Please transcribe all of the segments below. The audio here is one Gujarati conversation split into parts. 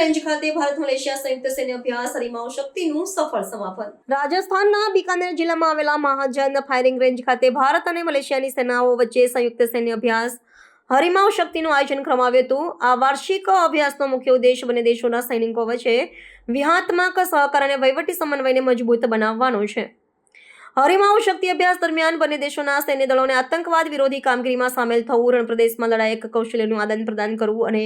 રેન્જ ખાતે ભારત મલેશિયા સંયુક્ત સૈન્ય અભ્યાસ હરિમાઉ શક્તિનું સફળ સમાપન। રાજસ્થાનના બિકાનેર જિલ્લામાં આવેલા મહાજન ફાયરિંગ રેન્જ ખાતે ભારત અને મલેશિયાની સેનાઓ વચ્ચે સંયુક્ત સૈન્ય અભ્યાસ હરિમાઉ શક્તિનું આયોજન કરવામાં આવ્યું હતું। આ વાર્ષિક અભ્યાસનો મુખ્ય ઉદ્દેશ બંને દેશોના સૈનિકો વચ્ચે વ્યૂહાત્મક સહકાર અને વહીવટી સમન્વયને મજબૂત બનાવવાનો છે। હરિમાઉ શક્તિ અભ્યાસ દરમિયાન બંને દેશોના સૈન્ય દળોને આતંકવાદ વિરોધી કામગીરીમાં સામેલ થવું, રણપ્રદેશમાં લડાયક કૌશલ્યનું આદાન પ્રદાન કરવું અને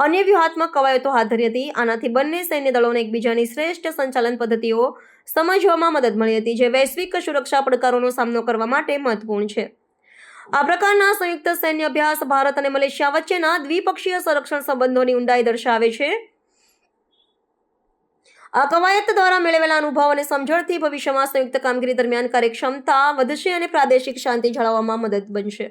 અન્ય વ્યૂહાત્મક કવાયતો હાથ ધરી હતી। આનાથી બંને સૈન્ય દળોને એકબીજાની શ્રેષ્ઠ સંચાલન પદ્ધતિઓ સમજવામાં મદદ મળી હતી, જે વૈશ્વિક સુરક્ષા પડકારોનો સામનો કરવા માટે મહત્વપૂર્ણ છે। આ પ્રકારના સંયુક્ત સૈન્ય અભ્યાસ ભારત અને મલેશિયા વચ્ચેના દ્વિપક્ષીય સંરક્ષણ સંબંધોની ઊંડાઈ દર્શાવે છે। આ કવાયત દ્વારા મેળવેલા અનુભવ અને સમજણથી ભવિષ્યમાં સંયુક્ત કામગીરી દરમિયાન કાર્યક્ષમતા વધશે અને પ્રાદેશિક શાંતિ જાળવવામાં મદદ બનશે।